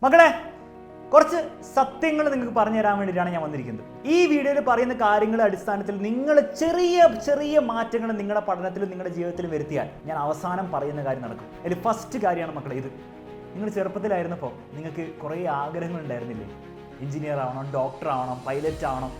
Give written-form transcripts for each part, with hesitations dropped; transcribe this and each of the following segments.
മക്കളെ, കുറച്ച് സത്യങ്ങൾ നിങ്ങൾക്ക് പറഞ്ഞു തരാൻ വേണ്ടിയിട്ടാണ് ഞാൻ വന്നിരിക്കുന്നത്. ഈ വീഡിയോയിൽ പറയുന്ന കാര്യങ്ങളുടെ അടിസ്ഥാനത്തിൽ നിങ്ങൾ ചെറിയ ചെറിയ മാറ്റങ്ങൾ നിങ്ങളുടെ പഠനത്തിലും നിങ്ങളുടെ ജീവിതത്തിലും വരുത്തിയാൽ ഞാൻ അവസാനം പറയുന്ന കാര്യം നടക്കും. അതിൽ ഫസ്റ്റ് കാര്യമാണ് മക്കളെ ഇത്. നിങ്ങൾ ചെറുപ്പത്തിലായിരുന്നപ്പോൾ നിങ്ങൾക്ക് കുറേ ആഗ്രഹങ്ങൾ ഉണ്ടായിരുന്നില്ലേ? എഞ്ചിനീയർ ആവണം, ഡോക്ടർ ആവണം, പൈലറ്റ് ആവണം.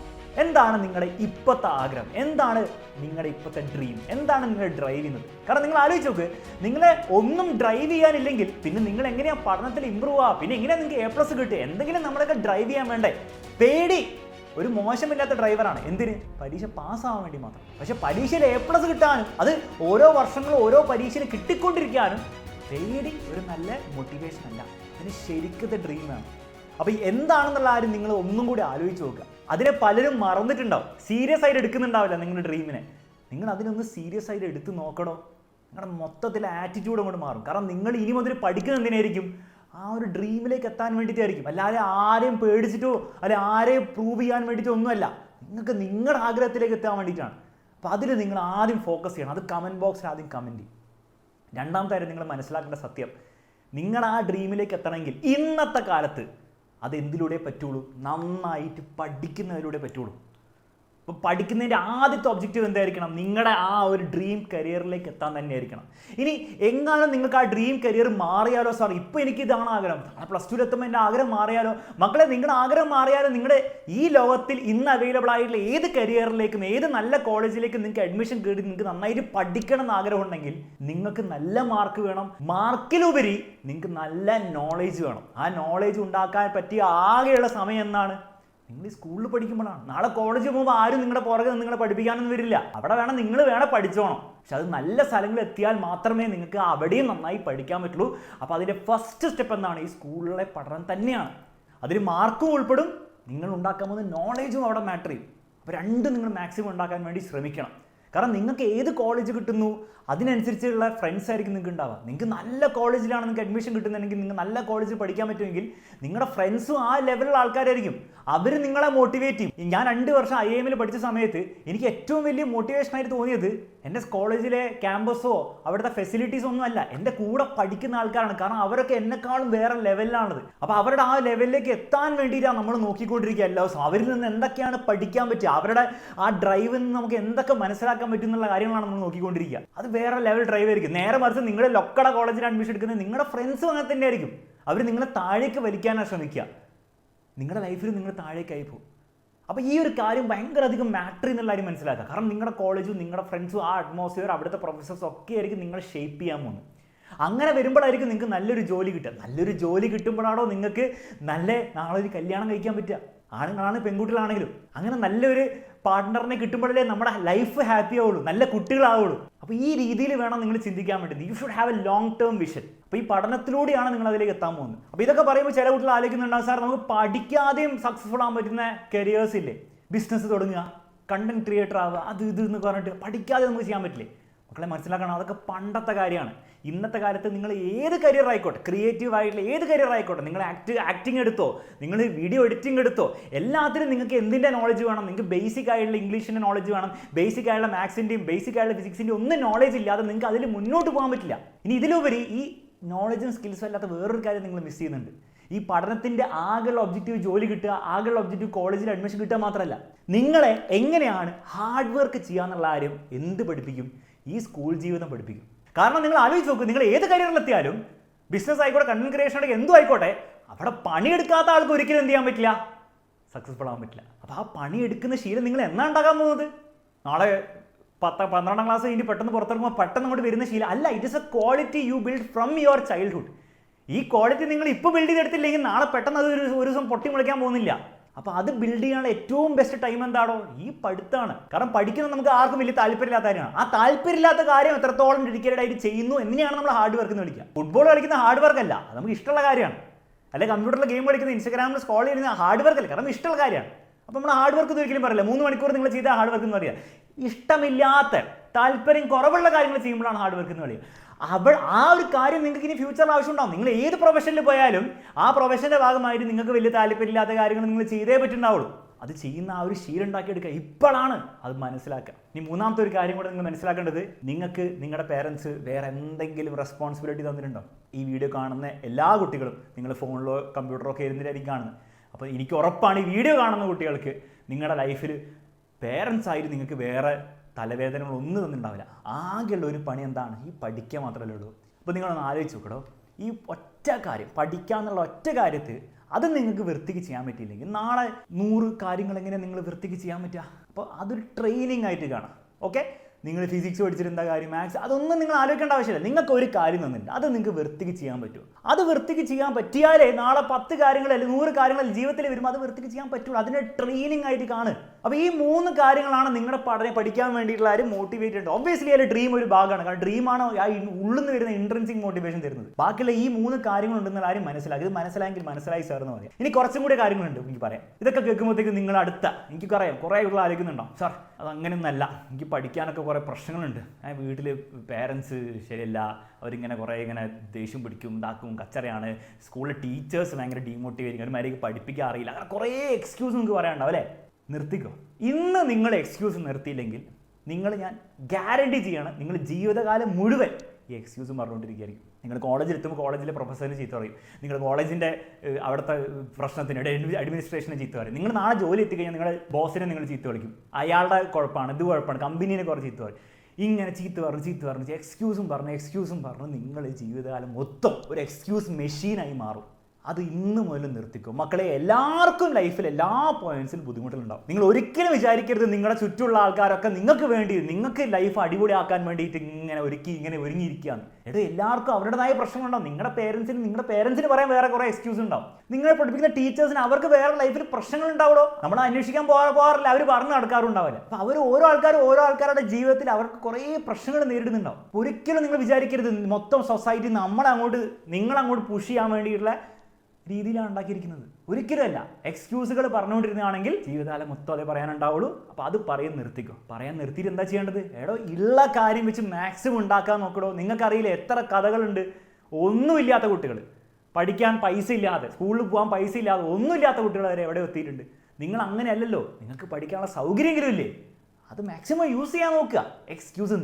എന്താണ് നിങ്ങളുടെ ഇപ്പോഴത്തെ ആഗ്രഹം? എന്താണ് നിങ്ങളുടെ ഇപ്പോഴത്തെ ഡ്രീം? എന്താണ് നിങ്ങൾ ഡ്രൈവ് ചെയ്യുന്നത്? കാരണം നിങ്ങൾ ആലോചിച്ച് നോക്ക്, നിങ്ങളെ ഒന്നും ഡ്രൈവ് ചെയ്യാനില്ലെങ്കിൽ പിന്നെ നിങ്ങൾ എങ്ങനെയാണ് പഠനത്തിൽ ഇമ്പ്രൂവ് ആവുക? പിന്നെ എങ്ങനെയാണ് നിങ്ങൾക്ക് A+ കിട്ടുക? എന്തെങ്കിലും നമ്മളൊക്കെ ഡ്രൈവ് ചെയ്യാൻ വേണ്ടേ? പേടി ഒരു മോശമില്ലാത്ത ഡ്രൈവറാണ്. എന്തിന്? പരീക്ഷ പാസ്സാവാൻ വേണ്ടി മാത്രം. പക്ഷെ പരീക്ഷയിൽ A+ കിട്ടാനും അത് ഓരോ വർഷങ്ങളും ഓരോ പരീക്ഷയിൽ കിട്ടിക്കൊണ്ടിരിക്കാനും പേടി ഒരു നല്ല മോട്ടിവേഷൻ അല്ല. അതിന് ശരിക്കത്തെ ഡ്രീമാണ്. അപ്പോൾ എന്താണെന്നുള്ള കാര്യം നിങ്ങൾ ഒന്നും കൂടി ആലോചിച്ച് നോക്കുക. അതിനെ പലരും മറന്നിട്ടുണ്ടാവും, സീരിയസ് ആയിട്ട് എടുക്കുന്നുണ്ടാവില്ല നിങ്ങളുടെ ഡ്രീമിനെ. നിങ്ങൾ അതിനൊന്ന് സീരിയസ് ആയിട്ട് എടുത്ത് നോക്കണോ? നിങ്ങളുടെ മൊത്തത്തിലെ ആറ്റിറ്റ്യൂഡ് അങ്ങോട്ട് മാറും. കാരണം നിങ്ങൾ ഇനി മുതൽ പഠിക്കുന്നത് എന്തിനായിരിക്കും? ആ ഒരു ഡ്രീമിലേക്ക് എത്താൻ വേണ്ടിയിട്ടായിരിക്കും. അല്ലാതെ ആരെയും പേടിച്ചിട്ടോ അല്ലെ ആരെയും പ്രൂവ് ചെയ്യാൻ വേണ്ടിയിട്ടോ ഒന്നുമല്ല. നിങ്ങൾക്ക് നിങ്ങളുടെ ആഗ്രഹത്തിലേക്ക് എത്താൻ വേണ്ടിയിട്ടാണ്. അപ്പോൾ അതിൽ നിങ്ങൾ ആദ്യം ഫോക്കസ് ചെയ്യണം. അത് കമൻറ്റ് ബോക്സിൽ ആദ്യം കമൻറ്റ് ചെയ്യും. രണ്ടാമത്തെ കാര്യം നിങ്ങൾ മനസ്സിലാക്കേണ്ട സത്യം, നിങ്ങൾ ആ ഡ്രീമിലേക്ക് എത്തണമെങ്കിൽ ഇന്നത്തെ കാലത്ത് അതെന്തിലൂടെ പറ്റുള്ളൂ? നന്നായിട്ട് പഠിക്കുന്നതിലൂടെ പറ്റുള്ളൂ. അപ്പോൾ പഠിക്കുന്നതിൻ്റെ ആദ്യത്തെ ഒബ്ജക്റ്റീവ് എന്തായിരിക്കണം? നിങ്ങളുടെ ആ ഒരു ഡ്രീം കരിയറിലേക്ക് എത്താൻ തന്നെയായിരിക്കണം. ഇനി എങ്ങാനും നിങ്ങൾക്ക് ആ ഡ്രീം കരിയർ മാറിയാലോ? സാർ ഇപ്പോൾ എനിക്ക് ഇതാണ് ആഗ്രഹം, +2 എത്തുമ്പോൾ എൻ്റെ ആഗ്രഹം മാറിയാലോ? മക്കളെ, നിങ്ങളുടെ ആഗ്രഹം മാറിയാലോ നിങ്ങളുടെ ഈ ലോകത്തിൽ ഇന്ന് അവൈലബിൾ ആയിട്ടുള്ള ഏത് കരിയറിലേക്കും ഏത് നല്ല കോളേജിലേക്കും നിങ്ങൾക്ക് അഡ്മിഷൻ കിട്ടി നിങ്ങൾക്ക് നന്നായിട്ട് പഠിക്കണം എന്ന് ആഗ്രഹം ഉണ്ടെങ്കിൽ നിങ്ങൾക്ക് നല്ല മാർക്ക് വേണം. മാർക്കിലുപരി നിങ്ങൾക്ക് നല്ല നോളേജ് വേണം. ആ നോളേജ് ഉണ്ടാക്കാൻ പറ്റിയ ആകെയുള്ള സമയം എന്നാണ്? നിങ്ങൾ ഈ സ്കൂളിൽ പഠിക്കുമ്പോഴാണ്. നാളെ കോളേജിൽ പോകുമ്പോൾ ആരും നിങ്ങളുടെ പുറകെ നിങ്ങളെ പഠിപ്പിക്കാനൊന്നും വരില്ല. അവിടെ വേണം നിങ്ങൾ പഠിച്ചോണം. പക്ഷെ അത് നല്ല സ്ഥലങ്ങളിൽ എത്തിയാൽ മാത്രമേ നിങ്ങൾക്ക് അവിടെയും നന്നായി പഠിക്കാൻ പറ്റുള്ളൂ. അപ്പോൾ അതിൻ്റെ ഫസ്റ്റ് സ്റ്റെപ്പ് എന്താണ്? ഈ സ്കൂളിലെ പഠനം തന്നെയാണ്. അതിൽ മാർക്കും ഉൾപ്പെടും, നിങ്ങൾ ഉണ്ടാക്കാൻ പോകുന്ന നോളേജും അവിടെ മാറ്റർ ചെയ്യും. അപ്പോൾ രണ്ടും നിങ്ങൾ മാക്സിമം ഉണ്ടാക്കാൻ വേണ്ടി ശ്രമിക്കണം. കാരണം നിങ്ങൾക്ക് ഏത് കോളേജ് കിട്ടുന്നു അതിനനുസരിച്ചുള്ള ഫ്രണ്ട്സ് ആയിരിക്കും നിങ്ങൾക്ക് ഉണ്ടാവുക. നിങ്ങൾക്ക് നല്ല കോളേജിലാണ് നിങ്ങൾക്ക് അഡ്മിഷൻ കിട്ടുന്നതെങ്കിൽ, നിങ്ങൾ നല്ല കോളേജിൽ പഠിക്കാൻ പറ്റുമെങ്കിൽ നിങ്ങളുടെ ഫ്രണ്ട്സും ആ ലെവലിലുള്ള ആൾക്കാരായിരിക്കും. അവർ നിങ്ങളെ മോട്ടിവേറ്റ് ചെയ്യും. ഞാൻ 2 വർഷം IIM പഠിച്ച സമയത്ത് എനിക്ക് ഏറ്റവും വലിയ മോട്ടിവേഷനായിട്ട് തോന്നിയത് എൻ്റെ കോളേജിലെ ക്യാമ്പസോ അവിടുത്തെ ഫെസിലിറ്റീസോ ഒന്നും അല്ല, എൻ്റെ കൂടെ പഠിക്കുന്ന ആൾക്കാരാണ്. കാരണം അവരൊക്കെ എന്നെക്കാളും വേറെ ലെവലിലാണത്. അപ്പോൾ അവരുടെ ആ ലെവലിലേക്ക് എത്താൻ വേണ്ടിയിട്ടാണ് നമ്മൾ നോക്കിക്കൊണ്ടിരിക്കുക എല്ലാ ദിവസവും. അവരിൽ നിന്ന് എന്തൊക്കെയാണ് പഠിക്കാൻ പറ്റുക, അവരുടെ ആ ഡ്രൈവിൽ നിന്ന് നമുക്ക് എന്തൊക്കെ മനസ്സിലാക്കാൻ പറ്റും എന്നുള്ള കാര്യങ്ങളാണ് നമ്മൾ നോക്കിക്കൊണ്ടിരിക്കുക. അത് വേറെ ലെവൽ ഡ്രൈവ് ആയിരിക്കും. നേരെ മറിച്ച് നിങ്ങളുടെ ലൊക്കട കോളേജിൽ അഡ്മിഷൻ എടുക്കുന്നത് നിങ്ങളുടെ ഫ്രണ്ട്സും അങ്ങനെ തന്നെ ആയിരിക്കും. അവർ നിങ്ങളെ താഴേക്ക് വലിക്കാനാണ് ശ്രമിക്കുക. നിങ്ങളുടെ ലൈഫിൽ നിങ്ങൾ താഴേക്കായി പോകും. അപ്പോൾ ഈ ഒരു കാര്യം ഭയങ്കര അധികം മാറ്റർ എന്നുള്ള കാര്യം മനസ്സിലാക്കുക. കാരണം നിങ്ങളുടെ കോളേജും നിങ്ങളുടെ ഫ്രണ്ട്സും ആ അറ്റ്മോസ്ഫിയർ അവിടുത്തെ പ്രൊഫസേഴ്സും ഒക്കെ ആയിരിക്കും നിങ്ങളെ ഷേപ്പ് ചെയ്യാൻ പോകുന്നത്. അങ്ങനെ വരുമ്പോഴായിരിക്കും നിങ്ങൾക്ക് നല്ലൊരു ജോലി കിട്ടുക. നല്ലൊരു ജോലി കിട്ടുമ്പോഴാണോ നിങ്ങൾക്ക് നാളെ ഒരു കല്യാണം കഴിക്കാൻ പറ്റുക. ആണുങ്ങളാണ് പെൺകുട്ടികളാണെങ്കിലും അങ്ങനെ നല്ലൊരു പാർട്ട്ണറിനെ കിട്ടുമ്പോഴല്ലേ നമ്മുടെ ലൈഫ് ഹാപ്പി ആവുള്ളൂ, നല്ല കുട്ടികളാവുള്ളൂ. അപ്പോൾ ഈ രീതിയിൽ വേണം നിങ്ങൾ ചിന്തിക്കാൻ വേണ്ടി. You should have A long term vision. അപ്പോൾ ഈ പഠനത്തിലൂടെയാണ് നിങ്ങൾ അതിലേക്ക് എത്താൻ പോകുന്നത്. അപ്പോൾ ഇതൊക്കെ പറയുമ്പോൾ ചില കുട്ടികൾ ആലോചിക്കുന്നുണ്ടാവും, സാർ നമുക്ക് പഠിക്കാതെയും സക്സസ്ഫുൾ ആകാൻ പറ്റുന്ന കരിയേഴ്സ് ഇല്ലേ? ബിസിനസ് തുടങ്ങുക, കണ്ടന്റ് ക്രിയേറ്റർ ആവുക, അത് ഇത് എന്ന് പറഞ്ഞിട്ട് പഠിക്കാതെ നമുക്ക് ചെയ്യാൻ പറ്റില്ലേ? മക്കളെ മനസ്സിലാക്കണം, അതൊക്കെ പണ്ടത്തെ കാര്യമാണ്. ഇന്നത്തെ കാലത്ത് നിങ്ങൾ ഏത് കരിയർ ആയിക്കോട്ടെ, ക്രിയേറ്റീവ് ആയിട്ടുള്ള ഏത് കരിയർ ആയിക്കോട്ടെ, നിങ്ങൾ ആക്ടിങ് എടുത്തോ, നിങ്ങൾ വീഡിയോ എഡിറ്റിംഗ് എടുത്തോ, എല്ലാത്തിനും നിങ്ങൾക്ക് എന്തിൻ്റെ നോളജ് വേണം? നിങ്ങൾക്ക് ബേസിക് ആയിട്ടുള്ള ഇംഗ്ലീഷിൻ്റെ നോളജ് വേണം. ബേസിക് ആയിട്ടുള്ള മാത്സിൻ്റെയും ബേസിക് ആയിട്ടുള്ള ഫിസിക്സിൻ്റെയും ഒന്നും നോളജ് ഇല്ലാതെ നിങ്ങൾക്ക് അതിൽ മുന്നോട്ട് പോകാൻ പറ്റില്ല. ഇനി ഇതിലുപരി ഈ നോളജും സ്കിൽസും അല്ലാത്ത വേറൊരു കാര്യം നിങ്ങൾ മിസ് ചെയ്യുന്നുണ്ട്. ഈ പഠനത്തിൻ്റെ ആകെയുള്ള ഒബ്ജക്റ്റീവ് ജോലി കിട്ടുക, ആകെയുള്ള ഒബ്ജക്റ്റീവ് കോളേജിൽ അഡ്മിഷൻ കിട്ടുക മാത്രമല്ല, നിങ്ങളെ എങ്ങനെയാണ് ഹാർഡ് വർക്ക് ചെയ്യാന്നുള്ള കാര്യം എന്ത് പഠിപ്പിക്കും? ഈ സ്കൂൾ ജീവിതം പഠിപ്പിക്കും. കാരണം നിങ്ങൾ ആലോചിച്ച് നോക്കും, നിങ്ങൾ ഏത് കരിയറിലെത്തിയാലും ബിസിനസ് ആയിക്കോട്ടെ, കണ്ടന്റ് ക്രിയേഷൻ ആയിക്കോട്ടെ, എന്തും ആയിക്കോട്ടെ, അവിടെ പണിയെടുക്കാത്ത ആൾക്ക് ഒരിക്കലും എന്ത് ചെയ്യാൻ പറ്റില്ല? സക്സസ്ഫുൾ ആകാൻ പറ്റില്ല. അപ്പോൾ ആ പണിയെടുക്കുന്ന ശീലം നിങ്ങൾ എന്നാണ് ഉണ്ടാക്കാൻ പോകുന്നത്? നാളെ 12ാം ക്ലാസ് കഴിഞ്ഞ് പെട്ടെന്ന് പുറത്തിറങ്ങുമ്പോൾ പെട്ടെന്ന് അങ്ങോട്ട് വരുന്ന ശീലം അല്ല. It is A quality you build from your childhood. ഈ ക്വാളിറ്റി നിങ്ങൾ ഇപ്പോൾ ബിൽഡ് ചെയ്തെടുത്തില്ലെങ്കിൽ നാളെ പെട്ടെന്ന് അത് ഒരു ദിവസം പൊട്ടി മുളയ്ക്കാൻ പോകുന്നില്ല. അപ്പോൾ അത് ബിൽഡ് ചെയ്യാനുള്ള ഏറ്റവും ബെസ്റ്റ് ടൈം എന്താണോ? ഈ പഠിത്തമാണ്. കാരണം പഠിക്കുന്നത് നമുക്ക് ആർക്കും വലിയ താല്പര്യമില്ലാത്ത കാര്യമാണ്. ആ താല്പര്യമില്ലാത്ത കാര്യം എത്രത്തോളം ഡെഡിക്കേറ്റഡ് ആയിട്ട് ചെയ്യുന്നു എങ്ങനെയാണ് നമ്മൾ ഹാർഡ് വർക്ക് എന്ന് വിളിക്കുക. ഫുട്ബോൾ കളിക്കുന്ന ഹാർഡ് വർക്ക് അല്ല, അത് നമുക്ക് ഇഷ്ടമുള്ള കാര്യമാണ്. അല്ലെങ്കിൽ കമ്പ്യൂട്ടറിൽ ഗെയിം കളിക്കുന്ന, ഇൻസ്റ്റാഗ്രാമിൽ സ്ക്രോൾ ചെയ്യുന്ന ഹാർഡ് വർക്ക് അല്ല, കാരണം ഇഷ്ടമുള്ള കാര്യമാണ്. അപ്പോൾ നമ്മൾ ഹാർഡ് വർക്ക് ഒരിക്കലും പറയില്ല. 3 മണിക്കൂർ നിങ്ങൾ ചെയ്ത ഹാർഡ് വർക്ക് എന്ന് പറയുക. ഇഷ്ടമില്ലാത്ത, താല്പര്യം കുറവുള്ള കാര്യങ്ങൾ ചെയ്യുമ്പോഴാണ് ഹാർഡ് വർക്ക് എന്ന് പറയുക. ആ ഒരു കാര്യം നിങ്ങൾക്ക് ഇനി ഫ്യൂച്ചറിൽ ആവശ്യമുണ്ടാവും. നിങ്ങൾ ഏത് പ്രൊഫഷനിൽ പോയാലും ആ പ്രൊഫഷൻ്റെ ഭാഗമായിട്ട് നിങ്ങൾക്ക് വലിയ താല്പര്യമില്ലാത്ത കാര്യങ്ങൾ നിങ്ങൾ ചെയ്തേ പറ്റുന്നുണ്ടാവുള്ളൂ. അത് ചെയ്യുന്ന ആ ഒരു ശീലം ഉണ്ടാക്കിയെടുക്കുക ഇപ്പോഴാണ് അത് മനസ്സിലാക്കുക. ഇനി മൂന്നാമത്തെ ഒരു കാര്യം കൂടെ നിങ്ങൾ മനസ്സിലാക്കേണ്ടത്, നിങ്ങൾക്ക് നിങ്ങളുടെ പേരൻസ് വേറെ എന്തെങ്കിലും റെസ്പോൺസിബിലിറ്റി തന്നിട്ടുണ്ടോ? ഈ വീഡിയോ കാണുന്ന എല്ലാ കുട്ടികളും നിങ്ങൾ ഫോണിലോ കമ്പ്യൂട്ടറോ ഒക്കെ ഇരുന്നിട്ടായിരിക്കും കാണുന്നത്. അപ്പോൾ എനിക്ക് ഉറപ്പാണ് ഈ വീഡിയോ കാണുന്ന കുട്ടികൾക്ക് നിങ്ങളുടെ ലൈഫിൽ പേരൻസ് ആയിട്ട് നിങ്ങൾക്ക് വേറെ തലവേദനകളൊന്നും തന്നിട്ടുണ്ടാവില്ല. ആകെയുള്ള ഒരു പണി എന്താണ്? ഈ പഠിക്കുക മാത്രമല്ലേ ഉള്ളൂ. അപ്പോൾ നിങ്ങളൊന്ന് ആലോചിച്ച് നോക്കട്ടോ, ഈ ഒറ്റ കാര്യം പഠിക്കുക എന്നുള്ള ഒറ്റ കാര്യത്തിൽ അത് നിങ്ങൾക്ക് വൃത്തിക്ക് ചെയ്യാൻ പറ്റിയില്ലെങ്കിൽ നാളെ 100 കാര്യങ്ങൾ എങ്ങനെ നിങ്ങൾ വൃത്തിക്ക് ചെയ്യാൻ പറ്റുക? അപ്പോൾ അതൊരു ട്രെയിനിങ് ആയിട്ട് കാണാം. ഓക്കെ, നിങ്ങൾ ഫിസിക്സ് പഠിച്ചിട്ട് എന്താ കാര്യം, മാത്സ്, അതൊന്നും നിങ്ങൾ ആലോചിക്കേണ്ട ആവശ്യമില്ല. നിങ്ങൾക്ക് ഒരു കാര്യം തന്നില്ല, അത് നിങ്ങൾക്ക് വൃത്തിക്ക് ചെയ്യാൻ പറ്റുമോ? അത് വൃത്തിക്ക് ചെയ്യാൻ പറ്റിയാലേ നാളെ 10 കാര്യങ്ങൾ അല്ലെങ്കിൽ 100 കാര്യങ്ങൾ ജീവിതത്തിൽ വരുമ്പോൾ അത് വൃത്തിക്ക് ചെയ്യാൻ പറ്റുള്ളൂ. അതിൻ്റെ ട്രെയിനിങ് ആയിട്ട് കാണുക. അപ്പോൾ ഈ 3 കാര്യങ്ങളാണ് നിങ്ങളുടെ പഠിക്കാൻ വേണ്ടിയിട്ടുള്ള ആരും മോട്ടിവേറ്റ് ഉണ്ട്. ഒബ്വിയസ്ലി അതിൽ ഡ്രീം ഒരു ഭാഗമാണ്. കാരണം ഡ്രീമാണ് ആ ഉള്ളിൽ നിന്ന് വരുന്ന ഇൻട്രൻസിക് മോട്ടിവേഷൻ തരുന്നത്. ബാക്കിയുള്ള ഈ 3 കാര്യങ്ങളുണ്ടെന്ന് ആരും മനസ്സിലാക്കി. ഇത് മനസ്സിലായെങ്കിൽ മനസ്സിലായി സാർ എന്ന് പറയാം. ഇനി കുറച്ചും കൂടി കാര്യങ്ങളുണ്ട് എനിക്ക് പറയാം. ഇതൊക്കെ കേൾക്കുമ്പോഴത്തേക്ക് നിങ്ങൾ എനിക്കറിയാം കുറേ ഉള്ള ആലോചിക്കുന്നുണ്ടോ, സാർ അത് അങ്ങനെയൊന്നല്ല, എനിക്ക് പഠിക്കാനൊക്കെ കുറേ പ്രശ്നങ്ങളുണ്ട്, വീട്ടിൽ പേരൻസ് ശരിയല്ല, അവരിങ്ങനെ കുറേ ഇങ്ങനെ ദേഷ്യം പിടിക്കും, ഇതാക്കും, കച്ചറയാണ്, സ്കൂളിലെ ടീച്ചേഴ്സ് ഭയങ്കര ഡീമോട്ടിവേറ്റിംഗ്, അവന്മാർക്ക് പഠിപ്പിക്കാൻ അറിയില്ല, അങ്ങനെ കുറേ എക്സ്ക്യൂസ് നിങ്ങൾക്ക് പറയാനുണ്ടാവും അല്ലേ? നിർത്തിക്കോ. ഇന്ന് നിങ്ങൾ എക്സ്ക്യൂസ് നിർത്തിയില്ലെങ്കിൽ ഞാൻ ഗ്യാരണ്ടി ചെയ്യാണ്, നിങ്ങൾ ജീവിതകാലം മുഴുവൻ ഈ എക്സ്ക്യൂസും പറഞ്ഞുകൊണ്ടിരിക്കുകയായിരിക്കും. നിങ്ങൾ കോളേജിലെത്തുമ്പോൾ കോളേജിലെ പ്രൊഫസറിന് ചീത്ത പറയും, നിങ്ങൾ കോളേജിൻ്റെ അവിടുത്തെ പ്രശ്നത്തിന് അഡ്മിനിസ്ട്രേഷനെ ചീത്ത പറയും, നിങ്ങൾ നാളെ ജോലി എത്തിക്കഴിഞ്ഞാൽ നിങ്ങളുടെ ബോസിനെ നിങ്ങൾ ചീത്ത വിളിക്കും, അയാളുടെ കുഴപ്പമാണ്, ഇത് കുഴപ്പമാണ്, കമ്പനീനെ കുറച്ച് ചീത്ത പറയും. ഇങ്ങനെ ചീത്ത പറഞ്ഞ് എക്സ്ക്യൂസും പറഞ്ഞ് നിങ്ങൾ ജീവിതകാലം മൊത്തം ഒരു എക്സ്ക്യൂസ് മെഷീനായി മാറും. അത് ഇന്ന് മുതൽ നിർത്തിക്കും മക്കളെ. എല്ലാവർക്കും ലൈഫിൽ എല്ലാ പോയിന്റ്സിലും ബുദ്ധിമുട്ടുകളുണ്ടാവും. നിങ്ങൾ ഒരിക്കലും വിചാരിക്കരുത് നിങ്ങളുടെ ചുറ്റുമുള്ള ആൾക്കാരൊക്കെ നിങ്ങൾക്ക് വേണ്ടി, നിങ്ങൾക്ക് ലൈഫ് അടിപൊളിയാക്കാൻ വേണ്ടിയിട്ട് ഇങ്ങനെ ഒരുങ്ങിയിരിക്കുകയാണ്. എല്ലാവർക്കും അവരുടേതായ പ്രശ്നങ്ങളുണ്ടാവും. നിങ്ങളുടെ പേരൻസിന് പറയാൻ വേറെ കുറേ എക്സ്ക്യൂസ് ഉണ്ടാവും. നിങ്ങളെ പഠിപ്പിക്കുന്ന ടീച്ചേഴ്സിന് അവർക്ക് വേറെ ലൈഫിൽ പ്രശ്നങ്ങൾ ഉണ്ടാവുമോ? നമ്മൾ അന്വേഷിക്കാൻ പോകാറില്ല, അവർ പറഞ്ഞു നടക്കാറുണ്ടാവില്ല. അപ്പോൾ അവർ ഓരോ ആൾക്കാരുടെ ജീവിതത്തിൽ അവർക്ക് കുറേ പ്രശ്നങ്ങൾ നേരിടുന്നുണ്ടാവും. ഒരിക്കലും നിങ്ങൾ വിചാരിക്കരുത് മൊത്തം സൊസൈറ്റി നിങ്ങളങ്ങോട്ട് പുഷ് ചെയ്യാൻ വേണ്ടിയിട്ടുള്ള രീതിയിലാണ് ഉണ്ടാക്കിയിരിക്കുന്നത്. ഒരിക്കലുമല്ല. എക്സ്ക്യൂസുകൾ പറഞ്ഞുകൊണ്ടിരുന്നതാണെങ്കിൽ ജീവിതകാലം മൊത്തം അതേ പറയാനുണ്ടാവുള്ളൂ. അപ്പോൾ അത് പറയാൻ നിർത്തിയിട്ട് എന്താ ചെയ്യേണ്ടത്? ഉള്ള കാര്യം വെച്ച് മാക്സിമം ഉണ്ടാക്കാൻ നോക്കടോ. നിങ്ങൾക്കറിയില്ല എത്ര കഥകളുണ്ട്. ഒന്നുമില്ലാത്ത കുട്ടികൾ, പഠിക്കാൻ പൈസ ഇല്ലാതെ, സ്കൂളിൽ പോകാൻ പൈസ ഇല്ലാതെ, ഒന്നുമില്ലാത്ത കുട്ടികൾ വരെ എവിടെ എത്തിയിട്ടുണ്ട്. നിങ്ങൾ അങ്ങനെയല്ലല്ലോ, നിങ്ങൾക്ക് പഠിക്കാനുള്ള സൗകര്യമെങ്കിലും ഇല്ലേ? അത് മാക്സിമം യൂസ് ചെയ്യാൻ നോക്കുക. എക്സ്ക്യൂസ്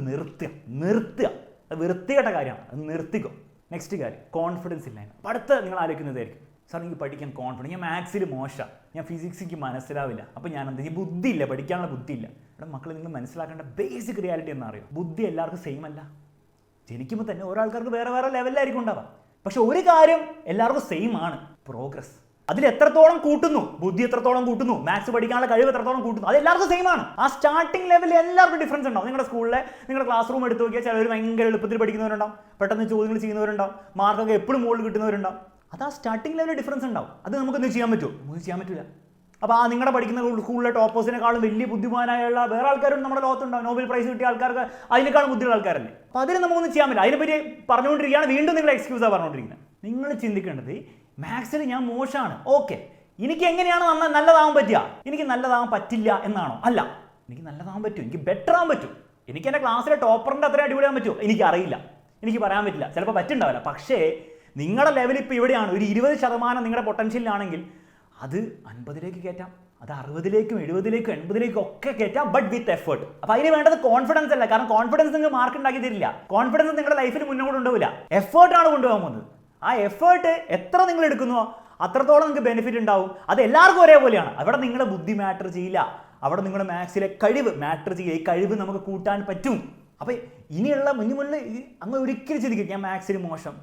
നിർത്തുക. അത് വൃത്തികെട്ട കാര്യമാണ്, അത് നിർത്തിക്കോ. നെക്സ്റ്റ് കാര്യം, കോൺഫിഡൻസ് ഇല്ലായ്മ. അപ്പോൾ അടുത്ത നിങ്ങൾ ആലോചിക്കുന്നതായിരിക്കും, സാർ എനിക്ക് പഠിക്കാൻ കോൺഫിഡൻസ്, ഞാൻ മാത്സിൽ മോശമാണ്, ഞാൻ ഫിസിക്സിക്ക് മനസ്സിലാവില്ല, അപ്പോൾ ഞാൻ എന്താ, ഈ ബുദ്ധിയില്ല, പഠിക്കാനുള്ള ബുദ്ധിയില്ല. ഇവിടെ മക്കൾ നിങ്ങൾ മനസ്സിലാക്കേണ്ട ബേസിക് റിയാലിറ്റി എന്നറിയോ? ബുദ്ധി എല്ലാവർക്കും സെയിം അല്ല. ജനിക്കുമ്പോൾ തന്നെ ഓരോ ആൾക്കാർക്ക് വേറെ ലെവലിലായിരിക്കും ഉണ്ടാവുക. പക്ഷെ ഒരു കാര്യം എല്ലാവർക്കും സെയിം ആണ്, പ്രോഗ്രസ്. അതിൽ എത്രത്തോളം കൂട്ടുന്നു, ബുദ്ധി എത്രത്തോളം കൂട്ടുന്നു, മാത്സ് പഠിക്കാനുള്ള കഴിവ് എത്രത്തോളം കൂട്ടുന്നു, അത് എല്ലാവർക്കും സെയിം ആണ്. ആ സ്റ്റാർട്ടിംഗ് ലെവലിൽ എല്ലാവർക്കും ഡിഫറൻസ് ഉണ്ടാവും. നിങ്ങളുടെ ക്ലാസ് റൂം എടുത്ത് നോക്കിയാൽ ചിലർ ഭയങ്കര എളുപ്പത്തിൽ പഠിക്കുന്നവരുണ്ടാവും, പെട്ടെന്ന് ചോദ്യങ്ങൾ ചെയ്യുന്നവരുണ്ടാവും, മാർക്കൊക്കെ എപ്പോഴും മുകളിൽ കിട്ടുന്നവരുണ്ടാവും. അത് ആ സ്റ്റാർട്ടിംഗ് ലെവലിൽ ഡിഫറൻസ് ഉണ്ടാവും. അത് നമുക്കൊന്നും ചെയ്യാൻ പറ്റുമോ? ഒന്നും ചെയ്യാൻ പറ്റില്ല. അപ്പോൾ ആ നിങ്ങളുടെ പഠിക്കുന്ന സ്കൂളിലെ ടോപ്പേഴ്സിനെക്കാളും വലിയ ബുദ്ധിമാനായുള്ള വേറെ ആൾക്കാരും നമ്മുടെ ലോകത്തുണ്ടാവും. നോബൽ പ്രൈസ് കിട്ടിയ ആൾക്കാർക്ക് അതിനേക്കാളും ബുദ്ധിയുള്ള ആൾക്കാരല്ലേ. അപ്പോൾ അതിന് നമുക്കൊന്നും ചെയ്യാൻ പറ്റില്ല. അതിനെപ്പറ്റി പറഞ്ഞുകൊണ്ടിരിക്കുകയാണ്, വീണ്ടും നിങ്ങൾ എക്സ്ക്യൂസാണ് പറഞ്ഞുകൊണ്ടിരിക്കുന്നത്. നിങ്ങൾ ചിന്തിക്കേണ്ടത് മാത്സിൽ ഞാൻ മോശമാണ്, ഓക്കെ, എനിക്ക് എങ്ങനെയാണ് നല്ലതാവാൻ പറ്റുക? എനിക്ക് നല്ലതാവാൻ പറ്റില്ല എന്നാണോ? അല്ല, എനിക്ക് നല്ലതാവാൻ പറ്റും, എനിക്ക് ബെറ്റർ ആവാൻ പറ്റും. എനിക്ക് എൻ്റെ ക്ലാസ്സിലെ ടോപ്പറിൻ്റെ അത്ര അടിപൊളിയാൻ പറ്റുമോ? എനിക്കറിയില്ല, എനിക്ക് പറയാൻ പറ്റില്ല, ചിലപ്പോൾ പറ്റുണ്ടാവില്ല. പക്ഷേ നിങ്ങളുടെ ലെവൽ ഇപ്പോൾ ഇവിടെയാണ്, ഒരു 20% നിങ്ങളുടെ പൊട്ടൻഷ്യലാണെങ്കിൽ അത് 50ലേക്ക് കയറ്റാം, അത് 60ലേക്കും 70ലേക്കും 80ലേക്കും ഒക്കെ കയറ്റാം, ബട്ട് വിത്ത് എഫേർട്ട്. അപ്പോൾ അതിന് വേണ്ടത് കോൺഫിഡൻസ് അല്ല. കാരണം കോൺഫിഡൻസ് നിങ്ങൾ മാർക്ക് ഉണ്ടാക്കി തരില്ല. കോൺഫിഡൻസ് നിങ്ങളുടെ ലൈഫിൽ മുന്നോട്ട് കൊണ്ടുപോകില്ല. എഫേർട്ടാണ് കൊണ്ടുപോകാൻ പോകുന്നത്. ആ എഫേർട്ട് എത്ര നിങ്ങൾ എടുക്കുന്നുവോ അത്രത്തോളം നിങ്ങൾക്ക് ബെനിഫിറ്റ് ഉണ്ടാവും. അത് എല്ലാവർക്കും ഒരേപോലെയാണ്. അവിടെ നിങ്ങളുടെ ബുദ്ധി മാറ്റർ ചെയ്യില്ല, അവിടെ നിങ്ങളുടെ മാത്സിലെ കഴിവ് മാറ്റർ ചെയ്യുക. ഈ കഴിവ് നമുക്ക് കൂട്ടാൻ പറ്റും. അപ്പോൾ ഇനിയുള്ള മുന്നിൽ അങ്ങ് ഒരിക്കലും ചിന്തിക്കും ഞാൻ മാത്സിൽ മോശം,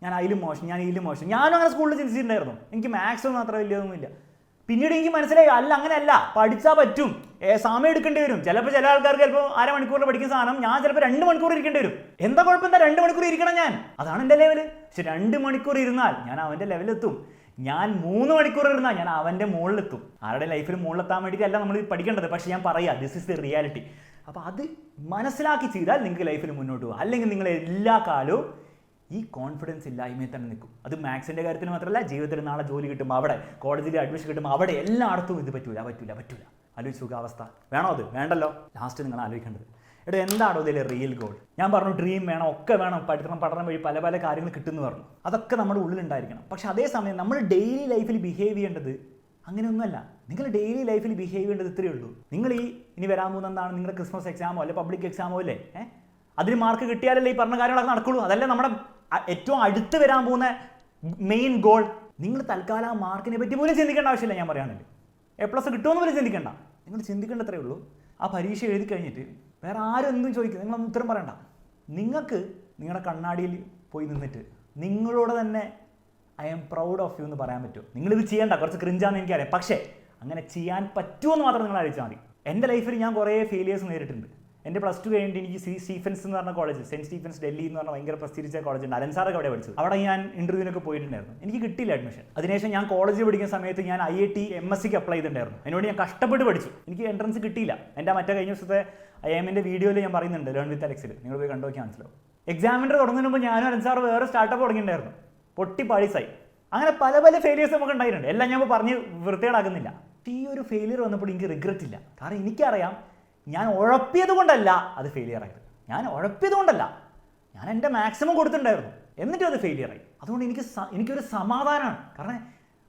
ഞാൻ അതിലും മോശം, ഞാൻ ഇതിലും മോശം. ഞാനും അങ്ങനെ സ്കൂളിൽ ചിന്തിച്ചിട്ടുണ്ടായിരുന്നു, എനിക്ക് മാത്സ് ഒന്നും അത്ര വലിയൊന്നുമില്ല. പിന്നീട് എനിക്ക് മനസ്സിലായി, അങ്ങനെയല്ല, പഠിച്ചാൽ പറ്റും, സമയം എടുക്കേണ്ടി വരും. ചിലപ്പോൾ ചില ആൾക്കാർക്ക് ചിലപ്പോൾ 1/2 മണിക്കൂറിൽ പഠിക്കുന്ന സാധനം ഞാൻ ചിലപ്പോൾ 2 മണിക്കൂർ ഇരിക്കേണ്ടി വരും. എന്താ കുഴപ്പം? 2 മണിക്കൂർ ഇരിക്കണം ഞാൻ, അതാണ് എൻ്റെ ലെവല്. പക്ഷെ 2 മണിക്കൂർ ഇരുന്നാൽ ഞാൻ അവൻ്റെ ലെവലെത്തും. ഞാൻ 3 മണിക്കൂർ ഇരുന്നാൽ ഞാൻ അവൻ്റെ മുകളിലെത്തും. ആരുടെ ലൈഫിൽ മുകളിലെത്താൻ വേണ്ടിയിട്ടല്ല നമ്മൾ പഠിക്കേണ്ടത്, പക്ഷെ ഞാൻ പറയാം, ദിസ് ഇസ് ദി റിയാലിറ്റി. അപ്പോൾ അത് മനസ്സിലാക്കി ചെയ്താൽ നിങ്ങൾക്ക് ലൈഫിൽ മുന്നോട്ട് പോകും. അല്ലെങ്കിൽ നിങ്ങൾ എല്ലാ കാലവും ഈ കോൺഫിഡൻസ് ഇല്ലായ്മയിൽ തന്നെ നിൽക്കും. അത് മാത്സിൻ്റെ കാര്യത്തിൽ മാത്രമല്ല, ജീവിതത്തിൽ നാളെ ജോലി കിട്ടുമ്പോൾ, അവിടെ കോളേജിൽ അഡ്മിഷൻ കിട്ടുമ്പോൾ, അവിടെ എല്ലായിടത്തും ഇത് പറ്റൂല. ആലോചിച്ച് സുഖാവസ്ഥ വേണോ? അത് വേണ്ടല്ലോ. ലാസ്റ്റ് നിങ്ങൾ ആലോചിക്കേണ്ടത്, എന്താണോ ഇതിലെ റിയൽ ഗോൾ? ഞാൻ പറഞ്ഞു ഡ്രീം വേണം, ഒക്കെ വേണം, പഠനം വഴി പല കാര്യങ്ങൾ കിട്ടുമെന്ന് പറഞ്ഞു. അതൊക്കെ നമ്മുടെ ഉള്ളിലുണ്ടായിരിക്കണം. പക്ഷെ അതേസമയം നമ്മൾ ഡെയിലി ലൈഫിൽ ബിഹേവ് ചെയ്യേണ്ടത് അങ്ങനെയൊന്നുമല്ല. നിങ്ങൾ ഡെയിലി ലൈഫിൽ ബിഹേവ് ചെയ്യേണ്ടത് ഇത്രയേ ഉള്ളൂ. നിങ്ങൾ ഇനി വരാൻ പോകുന്ന എന്താണ്, നിങ്ങളുടെ ക്രിസ്മസ് എക്സാമോ അല്ലെ പബ്ലിക് എക്സാമോ അല്ലേ, അതിന് മാർക്ക് കിട്ടിയാലല്ലേ ഈ പറഞ്ഞ കാര്യങ്ങളൊക്കെ നടക്കുള്ളൂ. അതല്ലേ നമ്മുടെ ഏറ്റവും അടുത്ത് വരാൻ പോകുന്ന മെയിൻ ഗോൾ. നിങ്ങൾ തൽക്കാലം ആ മാർക്കിനെ പറ്റി പോലും ചിന്തിക്കേണ്ട ആവശ്യമില്ല. ഞാൻ പറയുകയാണെങ്കിൽ A+ കിട്ടുമെന്ന് പോലും ചിന്തിക്കേണ്ട. നിങ്ങൾ ചിന്തിക്കേണ്ടത്രേ ഉള്ളൂ, ആ പരീക്ഷ എഴുതി കഴിഞ്ഞിട്ട് വേറെ ആരും എന്തും ചോദിക്കും, നിങ്ങളൊന്നും ഉത്തരം പറയണ്ട. നിങ്ങൾക്ക് നിങ്ങളുടെ കണ്ണാടിയിൽ പോയി നിന്നിട്ട് നിങ്ങളോട് തന്നെ I am proud of you എന്ന് പറയാൻ പറ്റുമോ? നിങ്ങളിത് ചെയ്യേണ്ട, കുറച്ച് ക്രിഞ്ചാന്ന് എനിക്കറിയാം, പക്ഷേ അങ്ങനെ ചെയ്യാൻ പറ്റുമെന്ന് മാത്രം നിങ്ങൾ ആലോചിച്ചാൽ മതി. എൻ്റെ ലൈഫിൽ ഞാൻ കുറേ ഫെയിലിയേഴ്സ് നേരിട്ടുണ്ട്. എൻ്റെ +2 കഴിഞ്ഞിട്ട് എനിക്ക് സ്റ്റീഫൻസ് എന്ന് പറഞ്ഞ കോളേജ്, സെൻറ്റ് സ്റ്റീഫൻസ് ഡൽഹി എന്ന് പറഞ്ഞ ഭയങ്കര പ്രസ്തീരിച്ച കോളേജ് ഉണ്ട്, അലൻസാറൊക്കെ അവിടെ പഠിച്ചത്. അവിടെ ഞാൻ ഇൻ്റർവ്യൂവിനൊക്കെ പോയിട്ടുണ്ടായിരുന്നു. എനിക്ക് കിട്ടിയില്ല അഡ്മിഷൻ. അതിനുശേഷം ഞാൻ കോളേജിൽ പഠിക്കുന്ന സമയത്ത് ഞാൻ IIT MSc അപ്ലൈ ചെയ്തിട്ടുണ്ടായിരുന്നു. അതിനോട് ഞാൻ കഷ്ടപ്പെട്ട് പഠിച്ചു. എനിക്ക് എൻട്രൻസ് കിട്ടിയില്ല. എൻ്റെ മറ്റേ കഴിഞ്ഞ ദിവസത്തെ IIMൻ്റെ വീഡിയോയിൽ ഞാൻ പറയുന്നുണ്ട്, ലേൺ വിത്ത് അലക്സിൽ, നിങ്ങൾ പോയി കണ്ടു നോക്കിയാൽ മനസ്സിലാവും. എക്സാമിൻ്റെ തുടങ്ങുന്നതിന് മുമ്പ് ഞാനും അലൻസാർ വേറെ സ്റ്റാർട്ടപ്പ് തുടങ്ങിയിട്ടുണ്ടായിരുന്നു. പൊട്ടി പാളിസായി. അങ്ങനെ പല പല ഫെയിലിയേഴ്സ് നമുക്ക് ഉണ്ടായിട്ടുണ്ട്. എല്ലാം ഞാൻ പറഞ്ഞ് വൃത്തികേടാക്കുന്നില്ല. ഈ ഒരു ഫെയിലിയർ വന്നപ്പോൾ എനിക്ക് റിഗ്രറ്റ് ഇല്ല. കാരണം എനിക്കറിയാം ഞാൻ ഉഴപ്പിയത് കൊണ്ടല്ല അത് ഫെയിലിയർ ആയത്. ഞാൻ ഉഴപ്പിയത് കൊണ്ടല്ല, ഞാൻ എൻ്റെ മാക്സിമം കൊടുത്തിട്ടുണ്ടായിരുന്നു, എന്നിട്ടും അത് ഫെയിലിയർ ആയി. അതുകൊണ്ട് എനിക്കൊരു സമാധാനമാണ്. കാരണം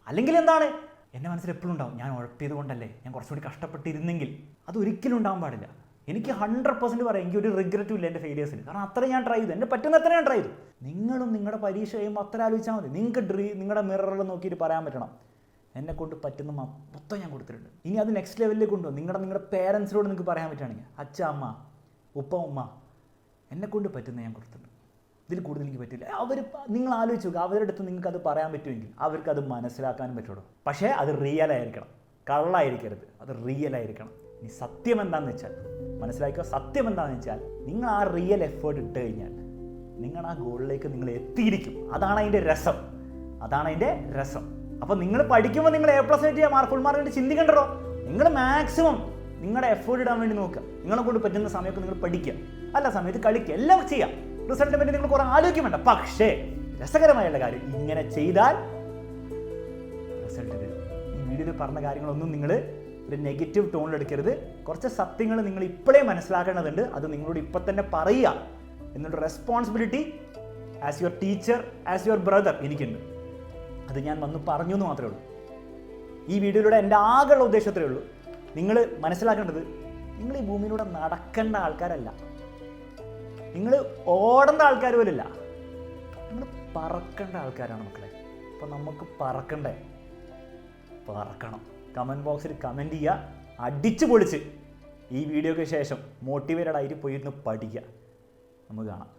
അല്ലെങ്കിൽ എന്താണ്, എൻ്റെ മനസ്സിൽ എപ്പോഴും ഉണ്ടാവും, ഞാൻ ഉഴപ്പിയത് കൊണ്ടല്ലേ, ഞാൻ കുറച്ചുകൂടി കഷ്ടപ്പെട്ടിരുന്നെങ്കിൽ. അത് ഒരിക്കലും ഉണ്ടാകാൻ പാടില്ല. എനിക്ക് 100% പറയാം, എനിക്കൊരു റിഗ്രറ്റും ഇല്ല എൻ്റെ ഫെയിലിയേഴ്സിൽ. കാരണം അത്ര ഞാൻ ട്രൈ ചെയ്തു, എൻ്റെ പറ്റുന്ന അത്ര ഞാൻ ട്രൈ ചെയ്തു. നിങ്ങളും നിങ്ങളുടെ പരീക്ഷ കഴിയുമ്പോൾ അത്ര ആലോചിച്ചാൽ മതി. നിങ്ങൾക്ക് നിങ്ങളുടെ മിററിൽ നോക്കിയിട്ട് പറയാൻ പറ്റണം, എന്നെ കൊണ്ട് പറ്റുന്ന മൊത്തം ഞാൻ കൊടുത്തിട്ടുണ്ട്. ഇനി അത് നെക്സ്റ്റ് ലെവലിലേക്ക് കൊണ്ടുപോകും. നിങ്ങളുടെ പേരൻസിനോട് നിങ്ങൾക്ക് പറയാൻ പറ്റുകയാണെങ്കിൽ, അച്ഛ, അമ്മ, ഉപ്പ, ഉമ്മ, എന്നെ കൊണ്ട് പറ്റുന്ന ഞാൻ കൊടുത്തിട്ടുണ്ട്, ഇതിൽ കൂടുതൽ എനിക്ക് പറ്റില്ല. നിങ്ങൾ ആലോചിച്ച് നോക്കുക, അവരുടെ അടുത്ത് നിങ്ങൾക്ക് അത് പറയാൻ പറ്റുമെങ്കിൽ അവർക്ക് അത് മനസ്സിലാക്കാനും പറ്റുള്ളൂ. പക്ഷേ അത് റിയൽ ആയിരിക്കണം, കള്ളായിരിക്കരുത്, അത് റിയൽ ആയിരിക്കണം. ഇനി സത്യം എന്താണെന്ന് വെച്ചാൽ മനസ്സിലാക്കുക. സത്യം എന്താണെന്ന് വെച്ചാൽ നിങ്ങൾ ആ റിയൽ എഫേർട്ട് ഇട്ട് കഴിഞ്ഞാൽ നിങ്ങൾ ആ ഗോളിലേക്ക് നിങ്ങൾ എത്തിയിരിക്കും. അതാണ് അതിൻ്റെ രസം, അതാണ് അതിൻ്റെ രസം. അപ്പോൾ നിങ്ങൾ പഠിക്കുമ്പോൾ നിങ്ങൾ A+ കിട്ടിയ ഫുൾ മാർക്ക് ചിന്തിക്കണ്ടോ? നിങ്ങൾ മാക്സിമം നിങ്ങളുടെ എഫേർട്ട് ഇടാൻ വേണ്ടി നോക്കുക. നിങ്ങളെ കൊണ്ട് പറ്റുന്ന സമയത്ത് നിങ്ങൾ പഠിക്കുക, അല്ല സമയത്ത് കളിക്കുക, എല്ലാം ചെയ്യാം. റിസൾട്ടിനെ പറ്റി നിങ്ങൾ കുറേ ആലോചിക്കും വേണ്ട. പക്ഷേ രസകരമായുള്ള കാര്യം, ഇങ്ങനെ ചെയ്താൽ റിസൾട്ട് വരും. ഈ വീഡിയോയിൽ പറഞ്ഞ കാര്യങ്ങളൊന്നും നിങ്ങൾ ഒരു നെഗറ്റീവ് ടോണിലെടുക്കരുത്. കുറച്ച് സത്യങ്ങൾ നിങ്ങൾ ഇപ്പോഴേ മനസ്സിലാക്കേണ്ടതുണ്ട്. അത് നിങ്ങളോട് ഇപ്പം തന്നെ പറയുക എന്നുള്ള responsibility as your teacher, as your brother എനിക്കുണ്ട്. അത് ഞാൻ വന്ന് പറഞ്ഞു എന്ന് മാത്രമേ ഉള്ളൂ. ഈ വീഡിയോയിലൂടെ എൻ്റെ ആകെയുള്ള ഉദ്ദേശത്രേ ഉള്ളൂ. നിങ്ങൾ മനസ്സിലാക്കേണ്ടത്, നിങ്ങൾ ഈ ഭൂമിയിലൂടെ നടക്കേണ്ട ആൾക്കാരല്ല, നിങ്ങൾ ഓടേണ്ട ആൾക്കാർ പോലില്ല, നിങ്ങൾ പറക്കേണ്ട ആൾക്കാരാണ് മക്കളെ. അപ്പോൾ നമുക്ക് പറക്കണം. കമൻറ്റ് ബോക്സിൽ കമൻറ്റ് ചെയ്യുക, അടിച്ച് പൊളിച്ച് ഈ വീഡിയോയ്ക്ക് ശേഷം മോട്ടിവേറ്റഡ് ആയിട്ട് പോയിരുന്ന് പഠിക്കുക. നമുക്ക് കാണാം.